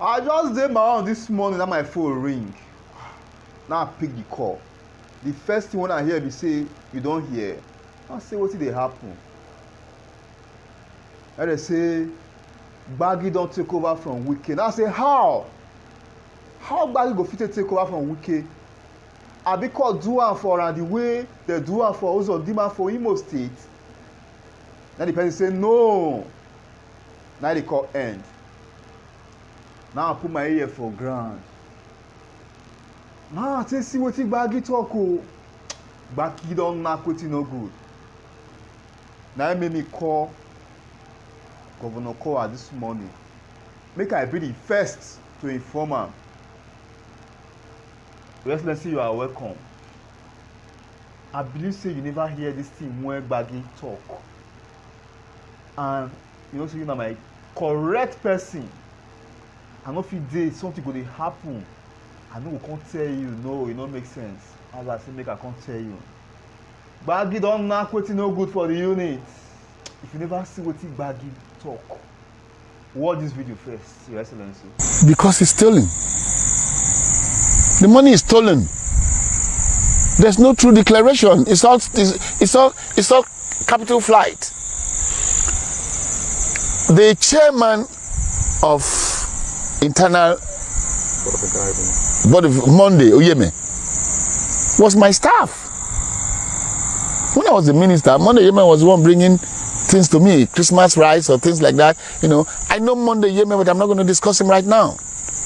I just did my own this morning and my phone ring. Now I pick the call. The first thing when I hear be say you don't hear. I say what did they happen? And they say Gbagi don't take over from Wike. I say how? How Gbagi go fit take over from Wike? I be called do am for and the way they do am for Uzodinma for Imo State. Then the person say no. Now they call end. Now I put my ear for ground. Now I say see wetin Gbagi talk o. Gbagi don knack wetin no good. Now it made me call Governor Kowa this morning. Make I be the first to inform am. Your Excellency, you are welcome. I believe say you never hear this thing when Gbagi talk. And you know say you na my correct person. I no fit dey something go dey happen. I no go come tell you no, e no make sense. As I say make I come tell you. Gbagi don knack wetin no good for the unit. If you never see wetin Gbagi talk, watch this video first, Your Excellency. Because it's stolen. The money is stolen. There's no true declaration. It's all capital flight. The chairman of internal board of Monday, Oyeme, was my staff. When I was the minister, Monday Oyeme was the one bringing things to me, Christmas rice or things like that. You know, I know Monday Oyeme, but I'm not going to discuss him right now.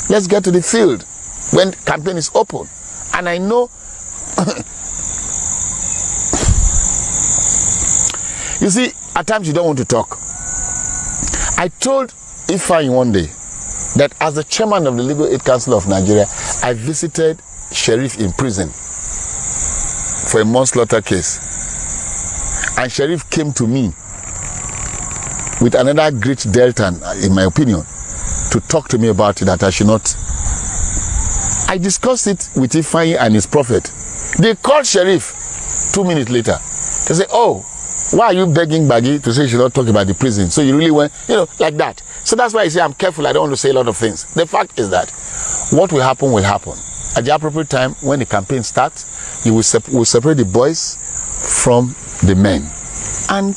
Let's get to the field when campaign is open. And I know you see, at times you don't want to talk. I told Ifeanyi one day that as the chairman of the Legal Aid Council of Nigeria, I visited Sheriff in prison for a manslaughter case. And Sheriff came to me with another great Deltan, in my opinion, to talk to me about it, that I should not. I discussed it with Ifeanyi and his prophet. They called Sheriff 2 minutes later. They say, oh, why are you begging Gbagi to say you should not talk about the prison? So you really went, you know, like that. So that's why I say I'm careful. I don't want to say a lot of things. The fact is that what will happen will happen. At the appropriate time, when the campaign starts, you will separate the boys from the men. And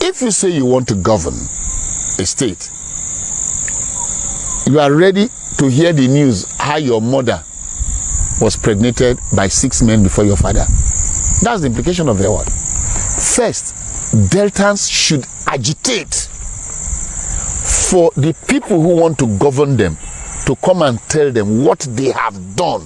if you say you want to govern a state, you are ready to hear the news how your mother was pregnated by 6 men before your father. That's the implication of the word. First, Deltans should agitate for the people who want to govern them to come and tell them what they have done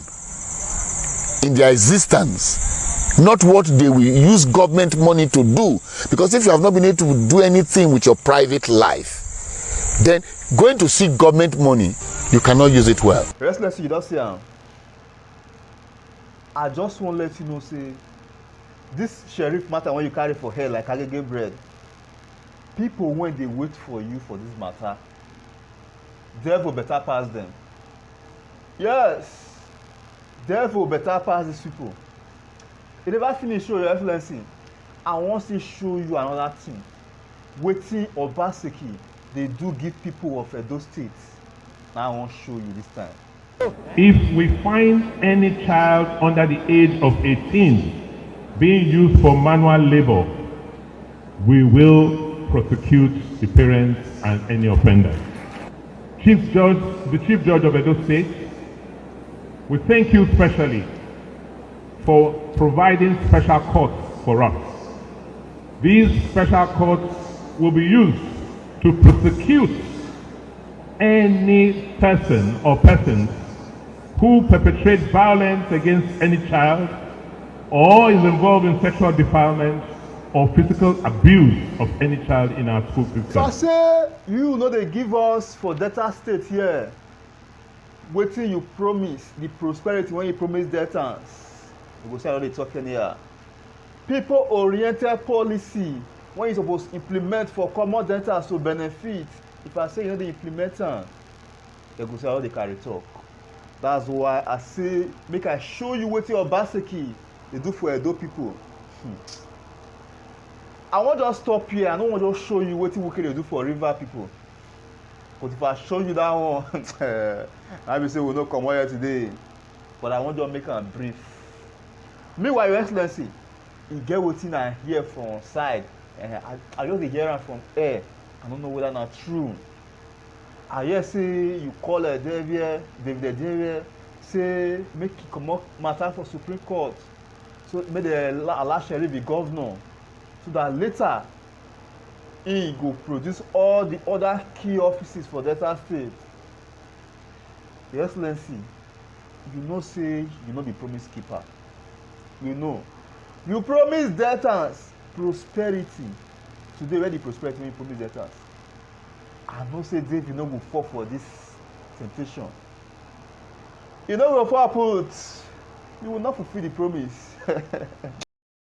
in their existence, not what they will use government money to do. Because if you have not been able to do anything with your private life, then going to seek government money, you cannot use it well. Restless, you don't see him. I just want to let you know, say, this sheriff matter when you carry for hair like agege bread, people when they wait for you for this matter, devil better pass them. Yes, devil better pass these people. It never finish show Your Excellency. I want to show you another thing. Wetin Obaseki they do give people of Edo State. Now I want to show you this time. If we find any child under the age of 18 being used for manual labor, we will prosecute the parents and any offender. The Chief Judge of Edo State, we thank you specially for providing special courts for us. These special courts will be used to prosecute any person or persons who perpetrate violence against any child or is involved in sexual defilement or physical abuse of any child in our school system. So I say, you know they give us for Delta State here. Waiting you promise, the prosperity when you promise Deltans. You go say how they talking here. People-oriented policy when you're supposed to implement for common Deltans to benefit. If I say you know they implement them, they go say how they carry talk. That's why I say, make I show you what your Obaseki they do for Edo people. I want to just stop here. I don't want to just show you what they do for river people. But if I show you that one, I will say we no come here today. But I want to make am brief. Meanwhile, Your Excellency, you get wetin I hear from side. I just dey hear am from air. I don't know whether na true. I hear say you call David Edere say make e comot matter for Supreme Court, so make they allow Sheriff be governor, so that later he go produce all the other key offices for Delta State. Your Excellency, you know say you no be promise keeper. You know, you promise Deltans prosperity. Today where the prosperity wey you promise Deltans? I know say David no go fall for this temptation. You no go fall put. You will not fulfill the promise.